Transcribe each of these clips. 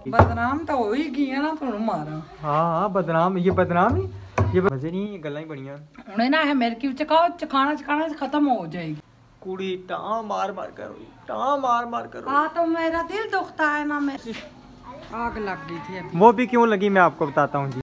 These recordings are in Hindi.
बदनाम तो हो ही गया ना तुम मारा। हाँ बदनाम, ये बदनाम ही, ये मजे नहीं, ये गल्ला ही बढ़िया उन्हें ना है मेरे की चखाओ, चखाना चखाना से खत्म हो जाएगी। कुड़ी टाँ मार मार करो, टाँ मार मार करो। हाँ तो मेरा दिल दुखता है ना, मैं आग लग गई थी अभी। वो भी क्यों लगी मैं आपको बताता हूँ जी।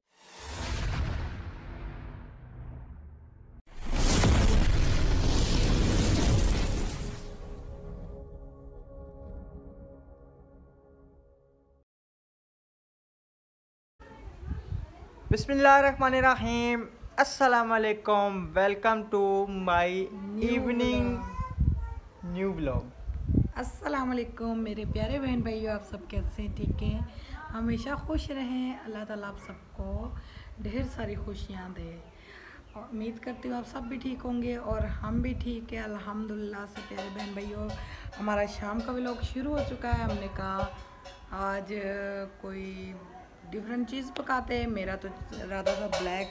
बिस्मिल्लाहिर्रहमानिर्रहीम, अस्सलामुअलैकुम, welcome to my evening new vlog. अस्सलाम वालेकुम मेरे प्यारे बहन भाइयों, आप सब कैसे हैं? ठीक हैं, हमेशा खुश रहें। अल्लाह ताला आप सबको ढेर सारी खुशियाँ दे और उम्मीद करती हूँ आप सब भी ठीक होंगे और हम भी ठीक है अल्हम्दुलिल्लाह से। प्यारे बहन भाइयों, हमारा शाम का व्लॉग शुरू हो चुका है। हमने कहा आज कोई डिफरेंट चीज़ पकाते हैं। मेरा तो इरादा था ब्लैक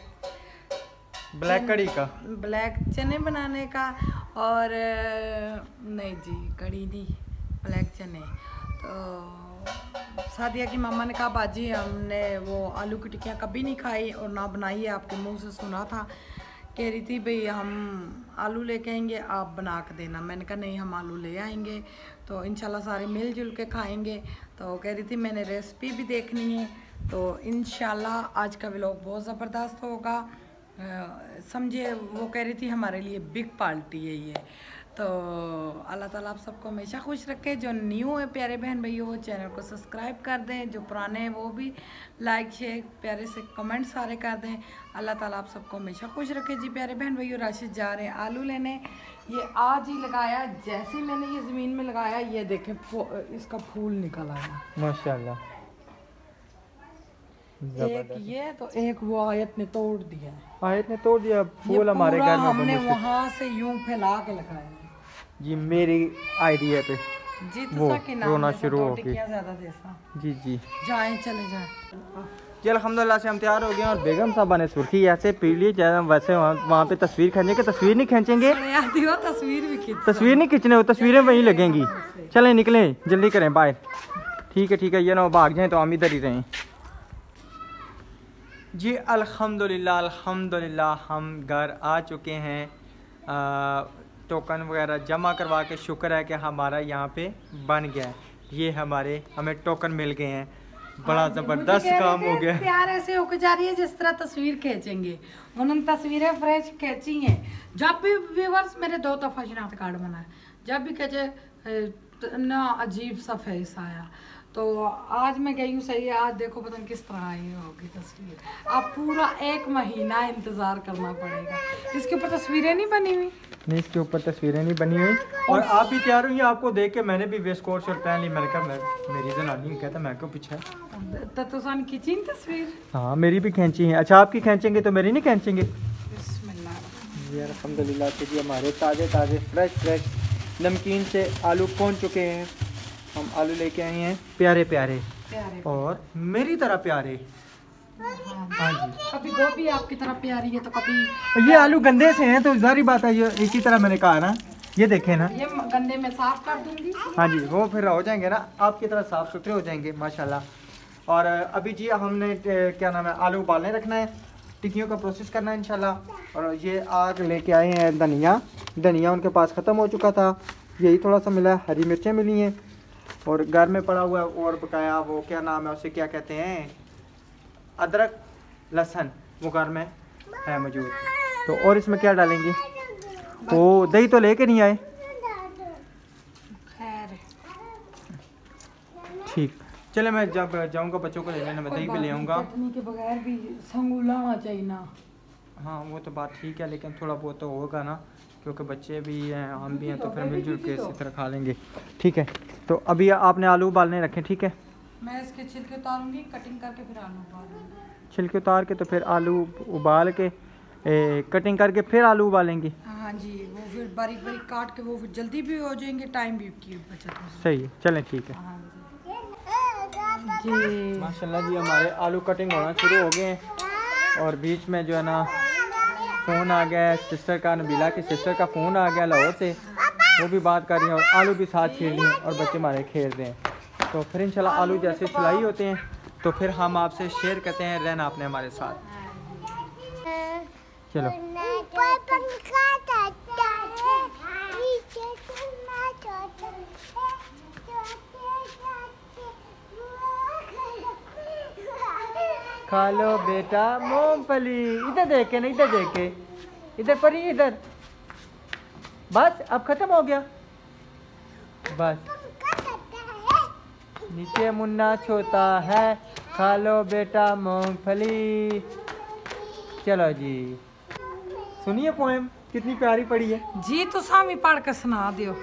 कड़ी का, ब्लैक चने बनाने का, और नहीं जी कड़ी नहीं, ब्लैक चने। तो सादिया की मामा ने कहा बाजी हमने वो आलू की टिक्कियाँ कभी नहीं खाई और ना बनाई है, आपके मुंह से सुना था। कह रही थी भाई हम आलू लेके आएंगे, आप बना के देना। मैंने कहा नहीं, हम आलू ले आएंगे तो इंशाल्लाह सारे मिलजुल के खाएंगे। तो कह रही थी मैंने रेसिपी भी देखनी है, तो इंशाल्लाह आज का व्लॉग बहुत ज़बरदस्त होगा। समझिए वो कह रही थी हमारे लिए बिग पार्टी है ये। तो अल्लाह ताला आप सबको हमेशा खुश रखे। जो न्यू है प्यारे बहन भैया वो चैनल को सब्सक्राइब कर दें, जो पुराने हैं वो भी लाइक शेयर प्यारे से कमेंट सारे कर दें। अल्लाह ताला आप सबको हमेशा खुश रखे जी। प्यारे बहन भैया राशिद जा रहे हैं आलू लेने, ये आज ही लगाया। जैसे ही मैंने ये ज़मीन में लगाया ये देखें इसका फूल निकल आया माशाल्लाह। एक ये तो एक वो आयत ने तोड़ दिया, आयत ने तोड़ दिया फूल हमारे घर में। हमने वहाँ से यूं फैला के लगाया जी, मेरी आइडिया पे जी वो के नाम रोना में शुरू हो गई ज्यादा देसा जी जी। जाएं चले जाएं जी अल्हम्दुलिल्लाह से हम तैयार हो गए और बेगम साहबा ने सुर्खी ऐसे पी ली चाहे हम वैसे वहाँ पे तस्वीर खींचेंगे। तस्वीर नहीं खींचेंगे, तस्वीर भी खींच, तस्वीर नहीं खींचने, वो तस्वीरें वहीं लगेंगी। चलें निकलें, जल्दी करें, बाय। ठीक है, ये ना भाग जाएं तो हम इधर ही रहें जी। अल्हम्दुलिल्लाह हम घर आ चुके हैं। टोकन वगैरह जमा करवा के शुक्र है कि हमारा यहाँ पे बन गया है। ये हमें टोकन मिल गए हैं, बड़ा ज़बरदस्त काम हो गया। प्यार ऐसे होकर जा रही है जिस तरह तस्वीर खींचेंगे। उन्होंने तस्वीरें फ्रेश खींची हैं। जब भी व्यूअर्स मेरे 2 दफ़ा शनाख्त कार्ड बनाया, जब भी खींचे ना अजीब सा फेस आया। तो आज मैं गई हूँ, सही है, आज देखो पता नहीं किस तरह आई होगी तस्वीर। अब पूरा 1 महीना इंतज़ार करना पड़ेगा। इसके ऊपर तस्वीरें नहीं बनी हुई, नहीं इसके ऊपर तस्वीरें नहीं बनी हुई। और आप भी तैयार हुई, आपको देख के मैंने भी वेस्ट कोट शर्ट पहन ली। मैंने कहा मेरी जनानी कहता मैं क्यों पीछे तो सन खींची तस्वीर। हाँ मेरी भी खींची है। अच्छा आपकी खींचेंगे तो मेरी नहीं खींचेंगे। बिस्मिल्लाह। अल्हम्दुलिल्लाह से जी हमारे ताज़े फ्रेश नमकीन से आलू पहुँच चुके हैं। हम आलू लेके आए हैं प्यारे और मेरी तरह प्यारे। हाँ जी, कभी गोभी आपकी तरह प्यारी है तो कभी ये आलू गंदे से हैं तो जारी बात है, ये इसी तरह मैंने कहा ना, ये देखें ना, ये गंदे में साफ कर दूंगी। हाँ जी, वो फिर हो जाएंगे ना आपकी तरह साफ सुथरे हो जाएंगे माशाल्लाह। और अभी जी हमने क्या नाम है आलू उबालने रखना है, टिक्कियों का प्रोसेस करना है इंशाल्लाह। और ये आग लेके आए हैं धनिया उनके पास ख़त्म हो चुका था, यही थोड़ा सा मिला है। हरी मिर्चें मिली हैं और घर में पड़ा हुआ है और बकाया वो क्या नाम है उसे क्या कहते हैं, अदरक लहसुन, वो घर में है मौजूद। तो और इसमें क्या डालेंगे? वो दही तो लेके नहीं आए। ठीक, चले मैं जब जाऊंगा बच्चों को ले लेना, मैं दही भी ले आऊँगा। चटनी के बगैर भी संगुला होना चाहिए ना। हाँ वो तो बात ठीक है, लेकिन थोड़ा बहुत तो होगा ना, क्योंकि बच्चे भी हैं हम भी हैं, तो फिर मिलजुल के इसी तरह खा लेंगे। ठीक है, तो अभी आपने आलू उबालने रखे। ठीक है, मैं इसके छिलके उतारूंगी, कटिंग करके फिर आलू उबालूंगी। छिलके उतार के तो फिर आलू उबाल के कटिंग करके फिर आलू उबालेंगे। हाँ जी, वो फिर बारीक काट के वो फिर जल्दी भी हो जाएंगे, टाइम भी की बचत हो। सही है, चलें ठीक है। हाँ जी माशाल्लाह जी हमारे आलू कटिंग होना शुरू हो गए हैं। और बीच में जो है ना फ़ोन आ गया है सिस्टर का, नबीला की सिस्टर का फ़ोन आ गया लाहौर से, वो भी बात कर रही हैं और आलू भी साथ छील रही हैं और बच्चे हमारे खेल रहे हैं। तो फिर इंशाल्लाह आलू जैसे सिलाई होते हैं तो फिर हम आपसे शेयर करते हैं, रहना आपने हमारे साथ। चलो खा लो बेटा मूंगफली, इधर देख के नहीं, इधर देख के, इधर परी, इधर। बस अब खत्म हो गया, बस नीचे मुन्ना छोटा है, खा लो बेटा मूंगफली। चलो जी, सुनिए पोएम कितनी प्यारी पड़ी है जी। तो सामी पढ़ के सुना दियो।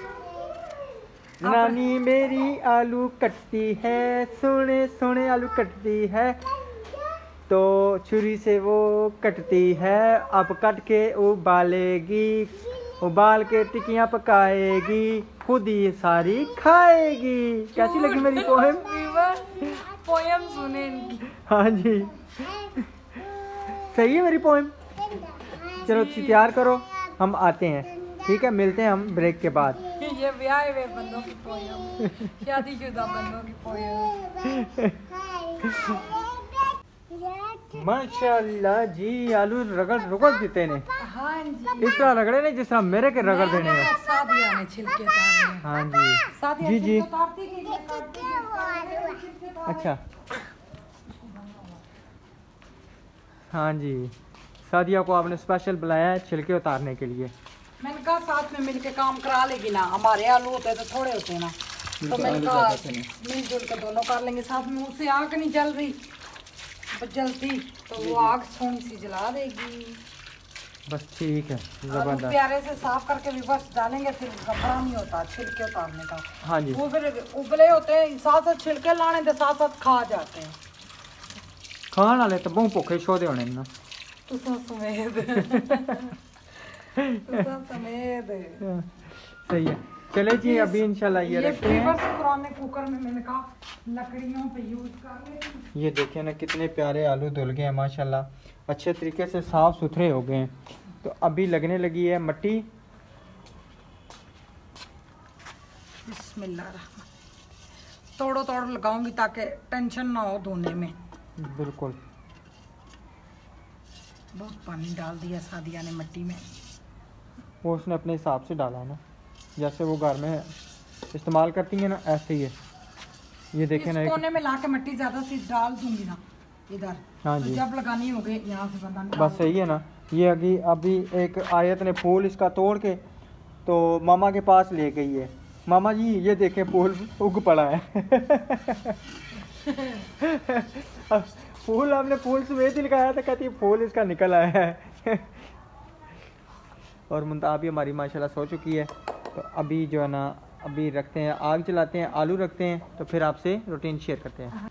नानी मेरी आलू कटती है, सोने सोने आलू कटती है, तो छुरी से वो कटती है, अब कट के उबालेगी, उबाल के टिकियाँ पकाएगी, खुद ही सारी खाएगी। कैसी लगी मेरी पोएम? पोएम सुने इनकी। हाँ जी, सही है मेरी पोएम। चलो तैयार करो, हम आते हैं, ठीक है? मिलते हैं हम ब्रेक के बाद। ये ब्याह हुए बंदों की पोएम, शादीशुदा बंदों की पोएम। माशाल्लाह जी, आलू रगड़ रगड़ देते ने। हाँ जी, इस तरह रगड़े नहीं जिस तरह मेरे के रगड़ देने हैं। सादिया ने छिलके उतारे हैं। हाँ जी, सादिया जी जी, छिलके उतारती नहीं। अच्छा हाँ जी, सादिया को आपने स्पेशल बुलाया है छिलके उतारने के लिए। मैंने कहा साथ में मिलके काम करा लेगी ना, हमारे आलू होते तो थोड़े होते ना, तो मैंने कहा मिलजुल के दोनों कर लेंगे साथ में। उससे आग नहीं जल रही, जलती तो वो आग थोड़ी सी जला देगी। बस ठीक है, आलू जबरदस्त। प्यारे से साफ करके भी बस डालेंगे, फिर घबरा नहीं होता छिलके उतारने का। हाँ जी, वो फिर उबले होते हैं, साथ साथ छिलके लाने के साथ साथ खा जाते हैं। खाने वाले तो बहुत भुखे शोधे होने ना। तुसा समेत तुसा समेत। सही है, चले जी अभी इंशाल्लाह ये रखते हैं। पुराने कुकर में मैंने कहा लकड़ियों पे यूज कर ले। ये देखिए ना कितने प्यारे आलू धुल गए हैं माशाल्लाह, अच्छे तरीके से साफ सुथरे हो गए हैं। तो अभी लगने लगी है मट्टी। बिस्मिल्लाह, तोड़ो तोड़ लगाऊंगी ताकि टेंशन ना हो धोने में। बिल्कुल, बहुत पानी डाल दिया सादिया ने मट्टी में। वो उसने अपने हिसाब से डाला ना, जैसे वो घर में इस्तेमाल करती है ना, ऐसे ही है। ये देखें ना, कोने में लाके मट्टी ज्यादा सी डाल दूंगी ना इधर। हाँ तो जी, जब लगानी होगी यहाँ से बंदा बस सही है ना। ये अभी एक आयत ने फूल इसका तोड़ के तो मामा के पास ले गई है। मामा जी ये देखें फूल उग पड़ा है। फूल आपने फूल समेत ही लगाया था, कहती है फूल इसका निकल आया है। और मुंता भी हमारी माशाल्लाह सो चुकी है। तो अभी जो है ना, अभी रखते हैं, आग जलाते हैं, आलू रखते हैं, तो फिर आपसे रूटीन शेयर करते हैं।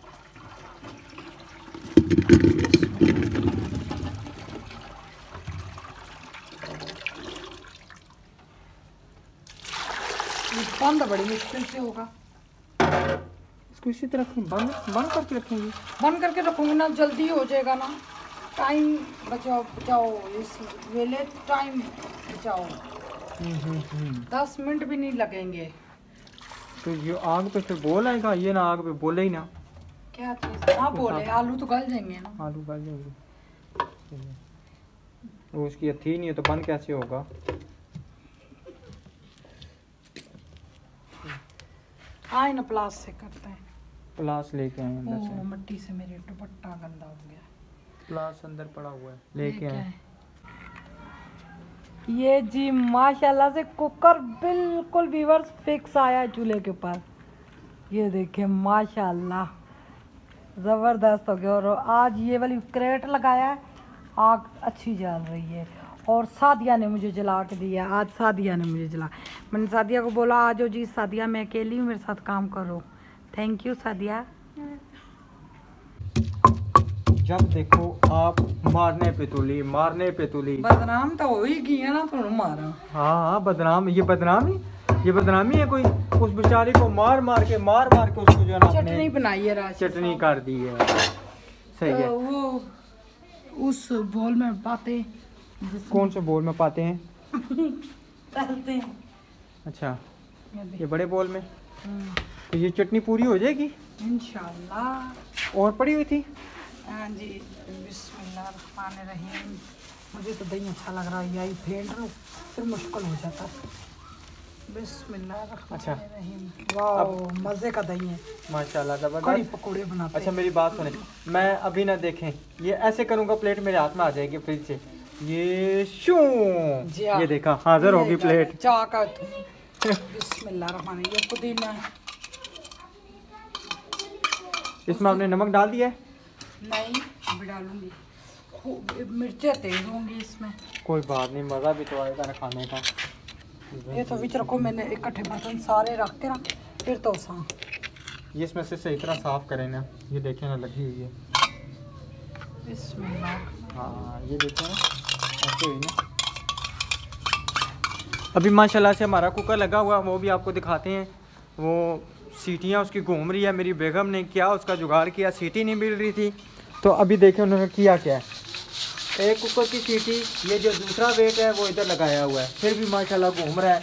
बंद बड़ी मुश्किल से होगा, इसको इसी तरह बंद बंद करके रखेंगे। बंद करके रखूंगी ना, जल्दी हो जाएगा ना। टाइम बचाओ बचाओ, इस वेले टाइम बचाओ। 10 मिनट भी नहीं लगेंगे। तो ये आग पे फिर बोल आएगा, ये ना आग पे बोले ही ना। क्या चीज़? हाँ बोले, आलू तो गल जाएंगे ना। आलू गल जाएंगे, वो उसकी हथी नहीं है तो बंद कैसे होगा? आए ना प्लास से करते हैं। प्लास लेके आए अंदर ओ, से। मिट्टी से मेरे दुपट्टा गंदा हो गया। प्लास अंदर पड़ा हुआ है, लेके आए। ये जी माशाल्लाह से कुकर बिल्कुल व्यूअर्स फिक्स आया चूल्हे के ऊपर। ये देखें माशाल्लाह ज़बरदस्त हो गया। और आज ये वाली क्रेट लगाया है, आग अच्छी जल रही है। और सादिया ने मुझे जला के दिया, आज सादिया ने मुझे जला। मैंने सादिया को बोला आ जाओ जी सादिया, मैं अकेली हूँ, मेरे साथ काम करो। Thank you Sadia. जब देखो आप मारने पे तुली, मारने पे तुली। बदनाम तो हो ही गई है ना, थोड़ा मारा। हाँ हाँ, बदनाम, ये बदनामी है कोई। उस बेचारी को मार मार के उसको जो है ना चटनी बनाई है राज, चटनी कर दी है। सही है। तो वो उस बोल में पाते, कौन से बोल में पाते हैं? डालते हैं। अच्छा, ये बड़े बोल में। तो ये चटनी पूरी हो जाएगी इंशाल्लाह। और पड़ी हुई थी। हाँ जी, बिस्मिल्लाहिर्रहमानिर्रहीम। मुझे तो दही अच्छा लग रहा है, यही फेंट लूँ फिर मुश्किल हो जाता है। बिस्मिल्लाहिर्रहमानिर्रहीम। वाह, मज़े का दही है माशाल्लाह, कड़ी ज़बरदस्त। पकौड़े बनाते अच्छा मेरी बात सुने, मैं अभी ना देखें, ये ऐसे करूँगा प्लेट मेरे हाथ में आ जाएगी फ्रिज से। ये शू, जी हाँ। ये देखा हाजिर होगी प्लेट। चाह का बिस्मिल्लाहिर्रहमानिर्रहीम। ये पुदीना है। इसमें आपने नमक डाल दिया है? नहीं, अभी डालूंगी। मिर्चें तेज होंगी इसमें। कोई बात नहीं, मज़ा भी तो आएगा ना खाने का। ये तो बीच रखो, मैंने इकट्ठे बर्तन सारे रख के ना फिर तो ये इसमें से सही तरह साफ करें ना, ये देखें ना लगी हुई है। बिस्मिल्लाह। हाँ ये देखें ना, ऐसे हुई ना। अभी माशाल्लाह से हमारा कुकर लगा हुआ, वो भी आपको दिखाते हैं। वो सीटियाँ उसकी घूम रही है। मेरी बेगम ने क्या उसका जुगाड़ किया, सीटी नहीं मिल रही थी, तो अभी देखें उन्होंने किया क्या है। एक कुकर की सीटी, ये जो दूसरा वेट है वो इधर लगाया हुआ है, फिर भी माशाल्लाह घूम रहा है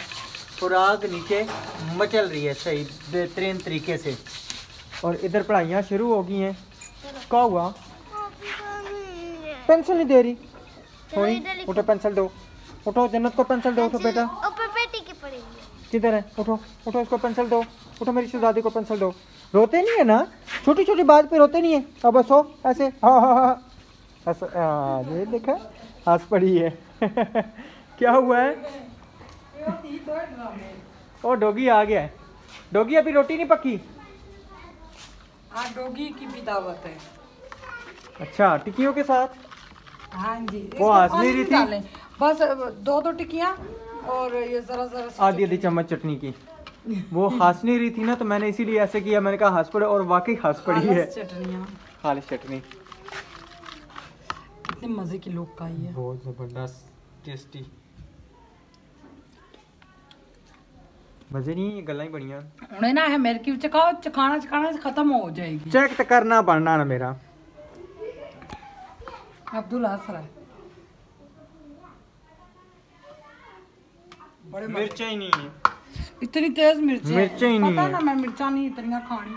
और आग नीचे मचल रही है सही बेहतरीन तरीके से। और इधर पढ़ाइयाँ शुरू हो गई हैं। क्या हुआ? पेंसिल नहीं दे रही? थोड़ी उठो, पेंसिल दो। उठो, जन्नत को पेंसिल दो। उठो बेटा, किधर है? उठो उठो, इसको पेंसिल दो। उठो, मेरी शहजादी को पेंसिल दो। रोते नहीं है ना, छोटी छोटी बात पे रोते नहीं है। अब बस हो ऐसे, हाँ हाँ हाँ ये देखा, हंस पड़ी है। क्या हुआ है? ओ डॉगी आ गया है। डॉगी अभी रोटी नहीं पकी? हाँ, डॉगी की भी दावत है। अच्छा, टिक्कियों के साथ? हाँ जी। वो हंस नहीं रही थी? बस दो टिक्कियाँ और ये जरा आधी चम्मच चटनी की। वो हंस नहीं रही थी ना, तो मैंने इसीलिए ऐसे किया। मैंने कहा हंस पड़े, और वाकई हंस पड़ी है। खालिश चटनी कितने मजे की लोग खाई है, बहुत जबरदस्त टेस्टी। मजे नहीं, गल्ला ही बढ़िया। उन्हें ना है मेरे की चखाना से खत्म हो जाएगी। चेक तो करना पड़ना ना मेरा। अब्दुल हंस रहा है। बड़े मिर्चा ही नहीं है, इतनी तेज मिर्च ही नहीं पता है ना, मैं मिर्चा नहीं इतनी खानी।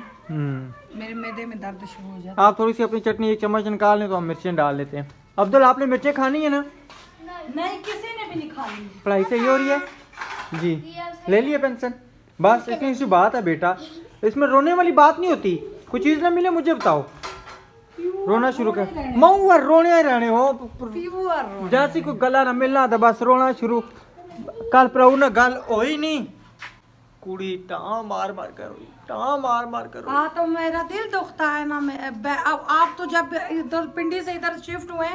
मेरे मैदे में दर्द शुरू हो जाता है। आप थोड़ी सी अपनी चटनी एक चम्मच निकाल लें तो हम मिर्चें डाल लेते हैं। अब्दुल, आपने मिर्चें खानी है ना? नहीं, किसी ने भी नहीं खानी। पढ़ाई सही हो रही है जी? ले लिए पेंशन? बस इतनी सी बात है बेटा, इसमें रोने वाली बात नहीं होती। कोई चीज ना मिले मुझे बताओ, रोना शुरू कर। मऊ रोने ही रहने हो, जैसी कोई गला ना मिलना था बस रोना शुरू। कल प्रभु ने गल हो ही नहीं, कुड़ी टाँ मार मार कर रोई, टाँ मार मार कर रोई। हाँ, तो मेरा दिल दुखता है ना। अब आप तो जब इधर पिंडी से इधर शिफ्ट हुए,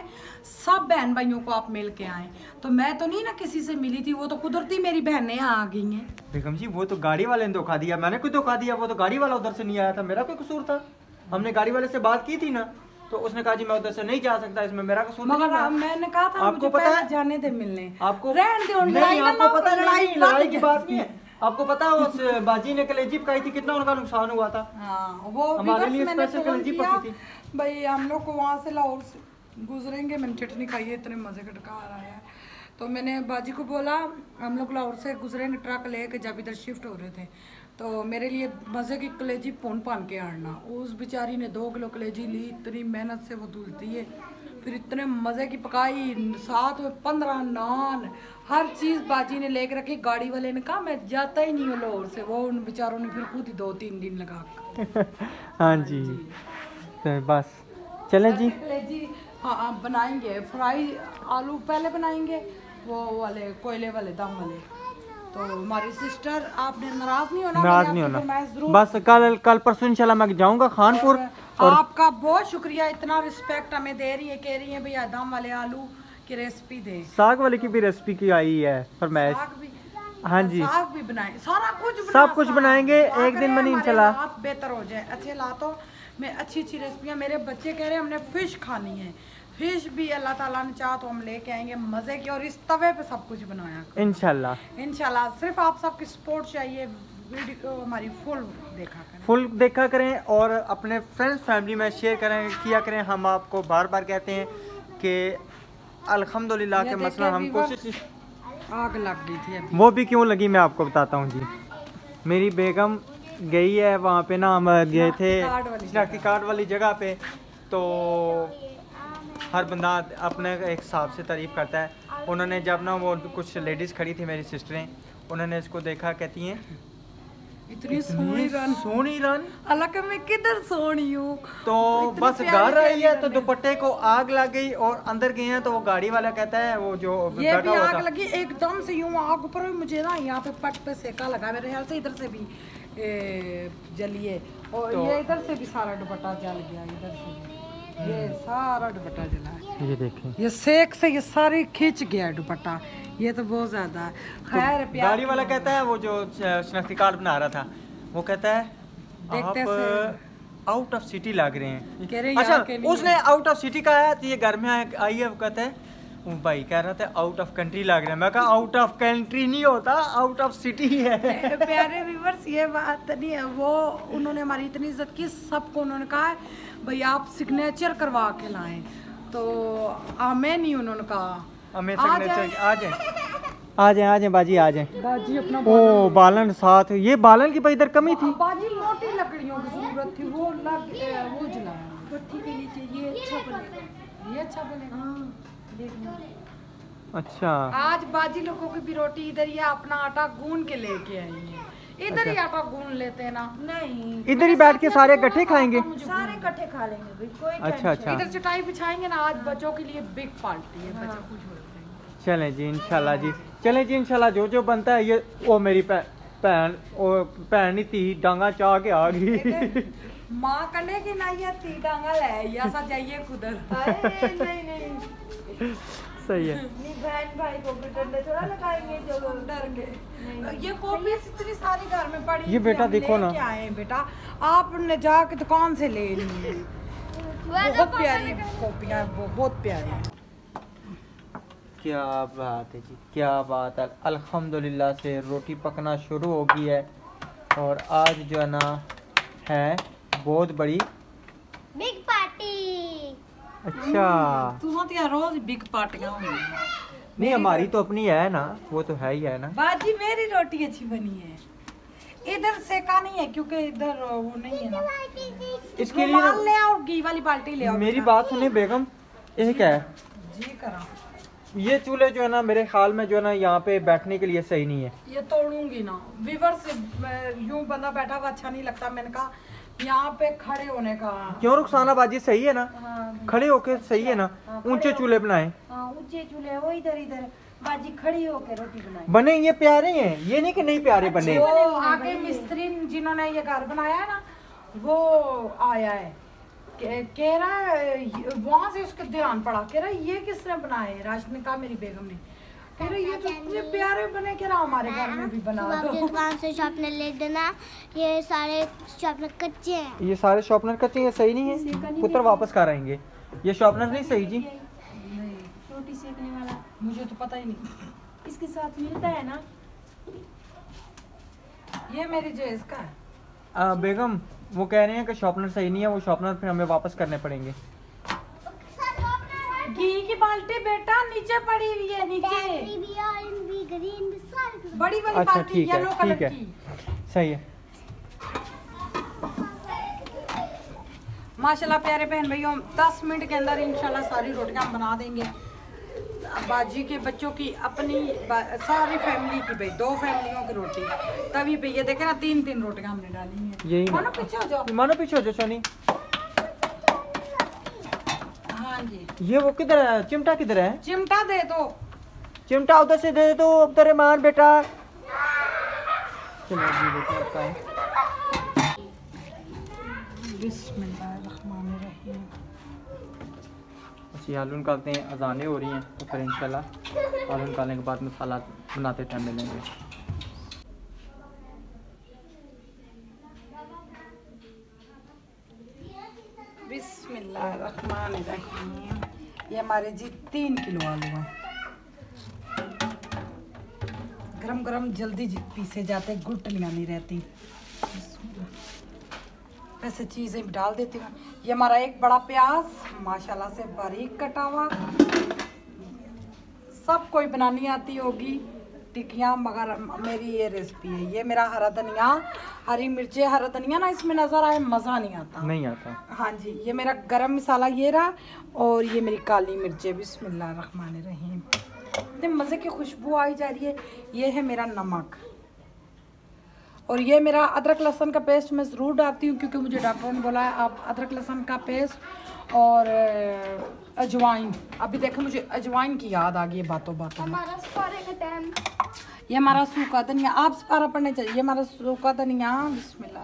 सब बहन भाइयों को आप मिल के आए, तो मैं तो नहीं ना किसी से मिली थी। वो तो कुदरती मेरी बहनें आ गई हैं। बेगम जी, वो तो गाड़ी वाले ने धोखा दिया, मैंने कोई धोखा दिया? वो तो गाड़ी वाला उधर से नहीं आया था, मेरा कोई कसूर था? हमने गाड़ी वाले से बात की थी ना, तो उसने कहा जी मैं उधर से नहीं जा सकता, इसमें मेरा कसूर नहीं है। मैंने कहा था आपको पता है, जाने दे मिलने। आपको रहने दो, नहीं, आपको पता नहीं, लड़ाई की बात नहीं है। आपको पता है उस बाजी ने कलेजी पकाई थी, कितना उनका नुकसान हुआ था। हाँ, वो हमारे लिए स्पेशल कलेजी पकी थी भाई। हम लोग को वहाँ से लाहौर से गुजरेंगे, मैंने चटनी खाई है, इतने मजे का डकार आया है। तो मैंने बाजी को बोला हम लोग लाहौर से गुजरेंगे ट्रक लेके, जब इधर शिफ्ट हो रहे थे, तो मेरे लिए मज़े की कलेजी पान के आना। उस बेचारी ने 2 किलो कलेजी ली, इतनी मेहनत से वो धुलती है, फिर इतने मज़े की पकाई, साथ में 15 नान, हर चीज़ बाजी ने लेके रखी। गाड़ी वाले ने कहा मैं जाता ही नहीं हूँ लाहौर से, वो उन बेचारों ने फिर खुद ही 2-3 दिन लगा। हाँ जी, तो बस चलें जी। कलेजी हाँ बनाएंगे, फ्राई आलू पहले बनाएंगे, वो वाले कोयले वाले दम वाले। तो हमारी सिस्टर, आपने नाराज नहीं होना? नाराज नहीं होना, बस कल परसों इंशाल्लाह मैं जाऊंगा खानपुर। और आपका बहुत शुक्रिया, इतना रिस्पेक्ट हमें दे रही है, कह रही है भैया दम वाले आलू की रेसिपी दे। साग वाले की भी रेसिपी की आई है फरमाइश। हाँ जी, साग भी बनाए, सारा कुछ सब कुछ बनाएंगे एक दिन में इंशाल्लाह। बेहतर हो जाए, अच्छे लातों में अच्छी रेसिपियाँ। मेरे बच्चे कह रहे हैं हमने फिश खानी है, फिश भी अल्लाह ताला ने चाहा तो हम लेके आएंगे मज़े की, और इस तवे पे सब कुछ बनाया इंशाल्लाह। सिर्फ आप सबकी सपोर्ट चाहिए, वीडियो हमारी फुल देखा करें और अपने फ्रेंड्स फैमिली में शेयर करें किया करें। हम आपको बार बार कहते हैं कि अल्हम्दुलिल्लाह के मसला हम कोशिश। आग लग गई थी अभी। वो भी क्यों लगी मैं आपको बताता हूँ जी। मेरी बेगम गई है वहाँ पे ना, हम गए थे शनाख्ती कार्ड वाली जगह पे, तो हर बंदा अपने एक हिसाब से तारीफ़ करता है। उन्होंने जब ना वो कुछ लेडीज़ खड़ी थी मेरी सिस्टरें, उन्होंने इसको देखा, कहती हैं इतनी सोनी रन हालांकि मैं किधर सोनी हूँ, तो बस घर आई है तो दुपट्टे को आग लग गई और अंदर गए हैं तो वो गाड़ी वाला कहता है वो जो ये भी आग लगी एकदम से, यूं आग ऊपर मुझे ना यहाँ पे पट पे सेका लगा, मेरे ख्याल से इधर से भी जलिए और तो ये इधर से भी सारा दुपट्टा जल गया, इधर से भी ये सारा दुपट्टा जला है। ये देखें, ये सेक से ये सारी खींच गया दुपट्टा, ये तो बहुत ज्यादा है। खैर तो गाड़ी वाला कहता है वो जो शनाख्ती कार्ड बना रहा था, वो कहता है आप आउट ऑफ सिटी लग रहे हैं। अच्छा, उसने आउट ऑफ सिटी कहा है तो ये घर में आई है, वो कहता है वो भाई कह रहा था आउट ऑफ कंट्री लग रहा है। मैं कहा आउट ऑफ कंट्री नहीं होता, आउट ऑफ सिटी है। प्यारे व्यूअर्स ये बात नहीं है, वो उन्होंने हमारी इतनी इज्जत की, सबको उन्होंने कहा भाई आप सिग्नेचर करवा के लाएं, तो हमें नहीं उन्होंने कहा हमें सिग्नेचर आ जाए बाजी आ जाए बाजी अपना ओ बालन साथ, ये बालन की भाई इधर कमी थी, बाजी मोटी लकड़ियों की जरूरत थी, वो जलाया भट्टी के नीचे, ये अच्छा बनेगा देखना। अच्छा, आज बाजी लोगों की भी रोटी इधर ही अपना आटा गूंद के लेके आई है, इधर ही आटा गूंद लेते हैं ना, नहीं इधर ही बैठ के सारे इकट्ठे खाएंगे, सारे इकट्ठे खा लेंगे कोई अच्छा इधर चटाई बिछाएंगे ना, आज बच्चों के लिए बिग पार्टी है, बच्चे खुश हो जाएंगे। चलें जी इंशाल्लाह जी, चलें जी इंशाल्लाह, जो बनता है ये वो मेरी भैन नहीं थी डांगा चाह के आ गई माँ कने की ना ये थी डांगा ले या सा जाइए खुदर नहीं सही है, बहन भाई को डंडे थोड़ा लगाएंगे जो डर के। ये कॉपी इतनी सारी घर में पड़ी, ये बेटा देखो ना, क्या है बेटा आपने जाके दुकान से ले ली है, बहुत प्यारी कॉपियाँ, बहुत प्यारी। क्या बात है जी, क्या बात है, अल्हम्दुलिल्लाह से रोटी पकना शुरू हो गई है और आज जो है ना है बहुत बड़ी बिग पार्टी। अच्छा तुम्हारे रोज बिग पार्टियां होंगी, नहीं हमारी तो अपनी है ना, वो तो है ही है ना। बाजी मेरी रोटी अच्छी बनी है, इधर सेका नहीं है क्योंकि इधर वो नहीं है ना, इसके लिए ले आओ घी वाली बाल्टी ले आओ। मेरी बात सुनिए बेगम, ये क्या है जी करा, ये चूल्हे जो है ना मेरे ख्याल में जो है ना यहाँ पे बैठने के लिए सही नहीं है, ये तोड़ूंगी ना वीवर से, यूं बंदा बैठा हुआ अच्छा नहीं लगता, मैंने कहा यहाँ पे खड़े होने का। क्यों रुखसाना बाजी सही है ना, खड़े होके सही है ना, ऊंचे चूल्हे बनाए, ऊंचे चूल्हे हो, इधर इधर बाजी खड़ी होके रोटी बनाई, बने ये प्यारे हैं, ये नहीं कि नहीं प्यारे बने। वो आगे मिस्त्री जिन्होंने ये घर बनाया है ना, वो आया है कह रहा है, वहाँ से उसका ध्यान पड़ा, कह रहा ये किसने बनाए, राज ने कहा मेरी बेगम ने, कह रहा ये तो इतने प्यारे बने, कह रहा हमारे घर में भी बना दो। दुकान से शॉर्पनर ले देना, ये सारे शॉर्पनर कच्चे हैं, ये सारे शॉर्पनर कच्चे, ये सही नहीं है, पुत्र वापस कर आएंगे, ये शॉर्पनर नहीं सही जी। रोटी सेकने वाला मुझे तो पता ही नहीं, इसके साथ मिलता है ना, ये मेरी जेज का है। बेगम वो कह रहे हैं कि शॉर्पनर सही नहीं है, वो शॉर्पनर फिर हमें वापस करने पड़ेंगे। घी की बाल्टी बेटा नीचे पड़ी हुई है, नीचे बड़ी वाली अच्छा बाल्टी ठीक येलो है, कलर ठीक है, की। सही है। माशाल्लाह प्यारे बहन भाइयों 10 मिनट के अंदर इंशाल्लाह सारी रोटियां बना देंगे, बाजी के बच्चों की, अपनी सारी फैमिली की, भाई 2 फैमिलियों की रोटी, तभी पे ये देखे ना 3-3 रोटियां हमने डाली हैं। यही मानो पीछे हो जाओ, मानो पीछे हो जाओ सोनी। हाँ जी, ये वो किधर है, चिमटा किधर है, चिमटा दे दो, चिमटा उधर से दे दो, उधर मान बेटा। चलो जी बेटा, बिस्मिल्लाहिर्रहमानिर्रहीम। अच्छा आलू निकालते हैं, अजानें हो रही हैं तो फिर इंशाल्लाह आलू निकालने के बाद मसाला बनाते टाइम मिलेंगे। बिस्मिल्लाहिर्रहमानिर्रहीम। ये हमारे जी 3 किलो आलू हैं, गरम गरम जल्दी पीसे जाते, गुटलियाँ नहीं रहती। ऐसे चीज़ें डाल देती हूँ। ये हमारा एक बड़ा प्याज माशाल्लाह से बारीक कटा हुआ, सब कोई बनानी आती होगी, टिक्कियाँ, मगर मेरी ये रेसिपी है। ये मेरा हरा धनिया, हरी मिर्चें, हरा धनिया ना इसमें नज़र आए मज़ा नहीं आता। नहीं आता। हाँ जी, ये मेरा गरम मसाला ये रहा, और ये मेरी काली मिर्चें। बिस्मिल्लाहिर्रहमानिर्रहीम। इतने मज़े की खुशबू आई जा रही है। ये है मेरा नमक, और ये मेरा अदरक लहसुन का पेस्ट मैं ज़रूर डालती हूँ, क्योंकि मुझे डॉक्टरों ने बोला है आप अदरक लहसुन का पेस्ट और अजवाइन। अभी देखो मुझे अजवाइन की याद आ गई है बातों बातों में। हमारा सपारे का टाइम। ये हमारा सूखा धनिया, आप सपारा पढ़ने चाहिए। ये हमारा सूखा धनिया, बिस्मिल्लाह।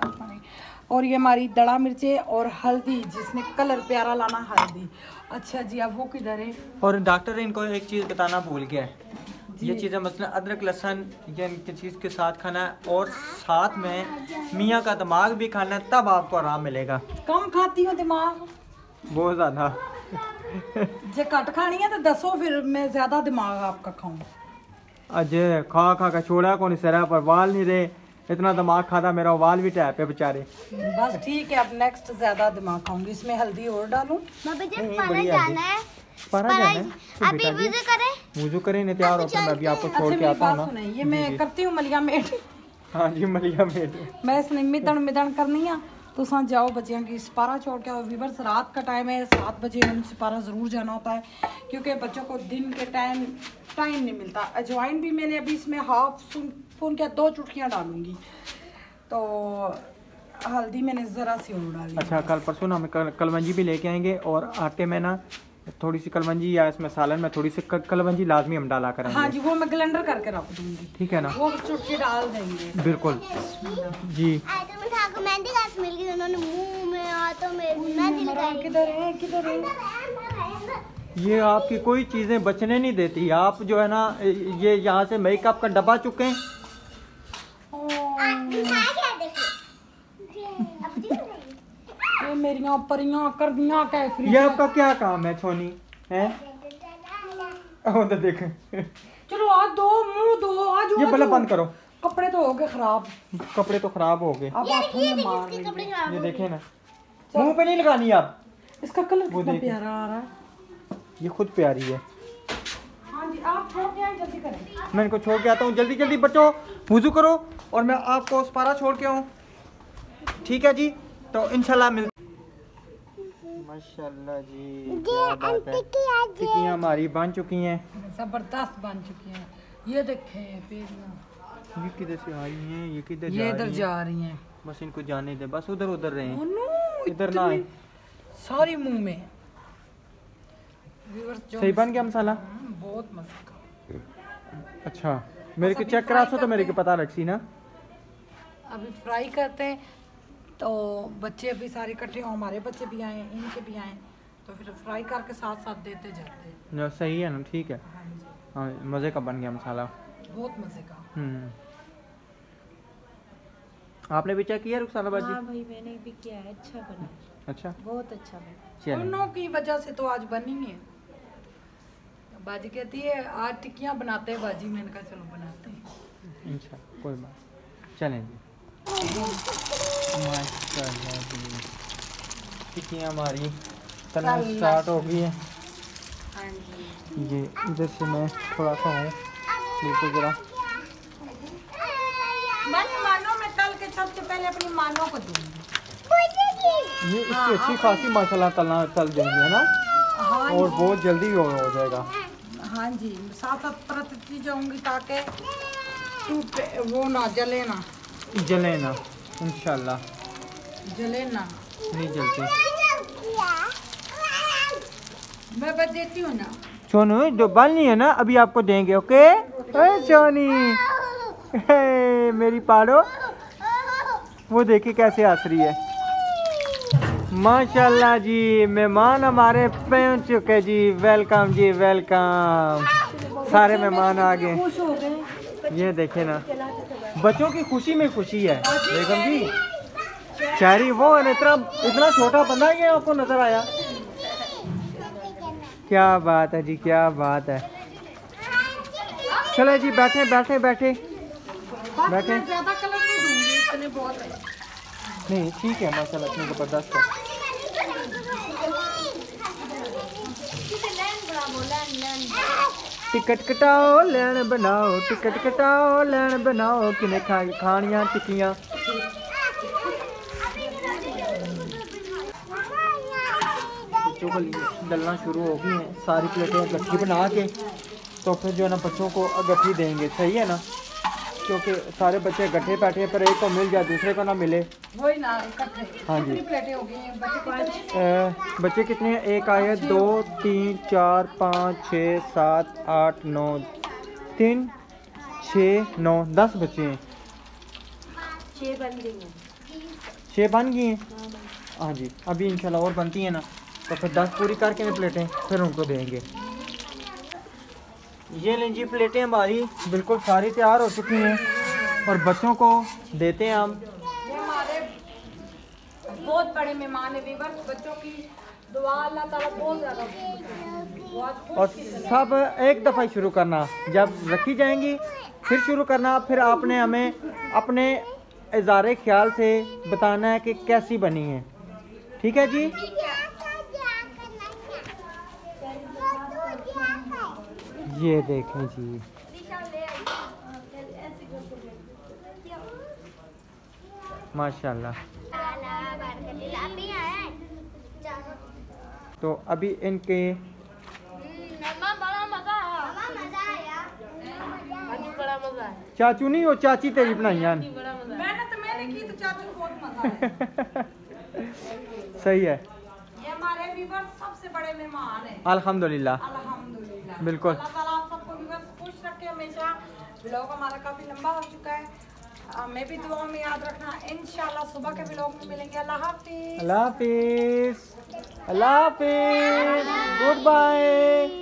और ये हमारी दड़ा मिर्चें और हल्दी, जिसने कलर प्यारा लाना, हल्दी। अच्छा जी, अब वो किधर है? और डॉक्टर इनको एक चीज़ बताना भूल गया है, ये चीज़ें मसलन अदरक लहसुन या इनकी चीज़ के साथ खाना है, और साथ में मियाँ का दिमाग भी खाना है, तब आपको आराम मिलेगा। कम खाती हूँ दिमाग, बहुत ज़्यादा। जे कट खानी है तो दसो, फिर मैं ज़्यादा दिमाग आपका खाऊं। अजय खा खा का छोड़ा कौन सरा पर वाल नहीं रहे, इतना दिमाग खाता मेरा वाल भी टैप है बेचारे। बस ठीक है, अब नेक्स्ट ज़्यादा दिमाग खाऊंगी। इसमें हल्दी और डालूं। पारा जाना है। पारा जाना है तो अभी बेटा जी वुज़ू करें। वुज़ू करें नहीं तैयार होकर मैं अभी आपको छोड़ अच्छा के मेरी आता हूँ बात ना। सुने, ये मैं करती हूँ मलिया मेट। हाँ जी मलिया मेट। मैं इसने मिदन करनी है, तो सा जाओ बच्चियां की सिपारा छोड़ के आओ। वीवर्स, रात का टाइम है, 7 बजे हम सिपारा ज़रूर जाना होता है, क्योंकि बच्चों को दिन के टाइम नहीं मिलता। अजवाइन भी मैंने अभी इसमें हाफ स्पून क्या 2 चुटकियाँ डालूंगी, तो हल्दी मैंने ज़रा सी और डाली। अच्छा, कल परसों ना हम कलवंजी भी लेके आएंगे, और आटे में ना थोड़ी सी कलवंजी या इसमें सालन में थोड़ी सी कलवंजी लाजमी हम डाला करेंगे। हाँ जी, वो मैं ग्लेंडर करके रख दूंगी। ठीक है ना, वो चुटकी डाल देंगे। बिल्कुल जी। आयत में ठाकुर मेहंदी घास मिल गई, उन्होंने मुंह में हाथों में मेहंदी लगाई। किधर है, किधर है? ये आपकी कोई चीज़ें बचने नहीं देती। आप जो है ना, ये यहाँ से मेकअप का डब्बा चुके हैं। ये मेरियां परियां कर दियां कैफरी। ये आपका क्या काम है छोनी है? तो देख, चलो आज दो, मुंह दो, आज ये बल्ब बंद करो। कपड़े तो हो गए खराब, कपड़े तो खराब हो गए। अब हाथों में मार लेंगे। ये देखे ना, मुंह पे नहीं लगानी आप। इसका कलर वो कितना देख। प्यारा आ रहा है। ये खुद प्यारी है। हाँ जी, आप छोड़ के आए, जल्दी करें। मैं इनको छोड़ के आता हूँ, जल्दी जल्दी बच्चों वुज़ू करो, और मैं आपको सिपारा छोड़ के आऊँ। ठीक है जी, तो इंशाल्लाह मिल। माशाल्लाह जी, क्या बात है। टिक्कियाँ हमारी बन चुकी हैं। जबरदस्त बन चुकी हैं। ये देखें पेरियां, ये किधर से आई हैं, ये किधर ये इधर जा रही हैं? जा रही हैं। बस इनको जाने दे, बस उधर उधर रहे। ओनो, इधर ना आए। इतनी सारी मुंह में। व्यूअर्स, जो सही बन गया मसाला? बहुत मजे का। अच्छा, मेरे को चेक करा सो तो मेरे को पता लग सी ना। अभी फ्राई करते हैं, तो बच्चे भी सारे इकट्ठे हों, हमारे बच्चे भी आए, इनके भी आए, तो फिर फ्राई करके साथ साथ देते जाते हैं। ना सही है ना, ठीक है। हाँ जी, हाँ, मज़े का बन गया मसाला। बहुत मजे का। आपने भी चेक किया रुखसाना बाजी? हाँ भाई, मैंने भी किया है, अच्छा बना, अच्छा, बहुत अच्छा बना। चलिए। उन्हों की वजह से तो आज बनी है। बाजी कहती है आज टिक्कियाँ बनाते हैं बाजी, मैंने कहा चलो बनाते हैं। इंशाल्लाह, कोई बात। चलें जी। माशाल्लाह जी, टिक्कियाँ हमारी तलना स्टार्ट हो गई है। हाँ जी, ये इधर से मैं थोड़ा सा हूँ बिल्कुल ज़रा। मैंने मानो मैं तल के सबसे पहले अपनी मानो को दूंगी। ये इसकी अच्छी खासी माशाल्लाह तल देंगे, है ना? हाँ और बहुत जल्दी हो जाएगा। हाँ जी, साथ साथ परतती जाऊंगी ताकि टूटे, वो ना जले ना। जले ना, इंशाल्लाह जले ना, नहीं जलते। मैं बस देती हूँ ना। सोनू जो बालनी है ना, अभी आपको देंगे। ओके सोनी, मेरी पारो, वो देखिए कैसे हंस रही है। माशाल्लाह जी, मेहमान हमारे पहुंच चुके जी। वेलकम जी, वेलकम। सारे मेहमान आ गए। खुश हो गए। ये देखे ना, बच्चों की खुशी में खुशी है। बेगम जी, शहरी वो है, इतना छोटा बंदा ये आपको नजर आया। क्या बात है जी, क्या बात है। चलो जी, बैठे बैठे बैठे बैठे। मैं ज्यादा कलर नहीं दूंगी, इतने बहुत है। नहीं ठीक है, माशाल्लाह इतनी ज़बरदस्त है। टिकट कटाओ लैन बनाओ, टिकट कटाओ लैन बनाओ, किने खानियां टिक्कियां। बच्चों को डलना शुरू हो गई हैं, सारी प्लेटें गट्ठी बना के तो फिर जो है ना बच्चों को गट्ठी देंगे, सही है ना, क्योंकि सारे बच्चे गट्ठे बैठे पर एक को मिल जाए दूसरे को ना मिले। वही ना इकट्ठे। हाँ जी। कितनी प्लेटें हो गई हैं? बच्चे कितने हैं? एक आए 2 3 4 5 6 7 8 9 3 6 9 10 बच्चे हैं। 6 बन गई हैं। 6 बन गई हैं। हाँ जी, अभी इंशाल्लाह और बनती हैं ना तो फिर 10 पूरी करके ना प्लेटें फिर उनको देंगे। ये लें जी प्लेटें हमारी बिल्कुल सारी तैयार हो चुकी हैं और बच्चों को देते हैं हम। ये हमारे बहुत बड़े मेहमान है वीवर्स, बच्चों की दुआ अल्लाह ताला बहुत ज़्यादा और सब एक दफ़ा ही शुरू करना, जब रखी जाएंगी फिर शुरू करना, फिर आपने हमें अपने इज़ारे ख्याल से बताना है कि कैसी बनी है, ठीक है जी। ये देखें जी, माशाल्लाह। तो अभी इनके चाचू नहीं हो, चाची तेरी बनाई मेहनत मैंने की तो चाचू को बहुत मजा आया। सही है। ये हमारे वीवर्स सबसे बड़े मेहमान हैं। अल्हम्दुलिल्लाह। अल्हम्दुलिल्लाह। बिल्कुल। अल्लाह ताला आप सबको वीवर्स खुश रखे हमेशा। व्लॉग हमारा काफी लंबा हो चुका है, हमें भी दुआ में याद रखना। इंशाल्लाह सुबह के व्लॉग में मिलेंगे। अल्लाह हाफिज। अल्लाह हाफिज। अल्लाह हाफिज। Good bye.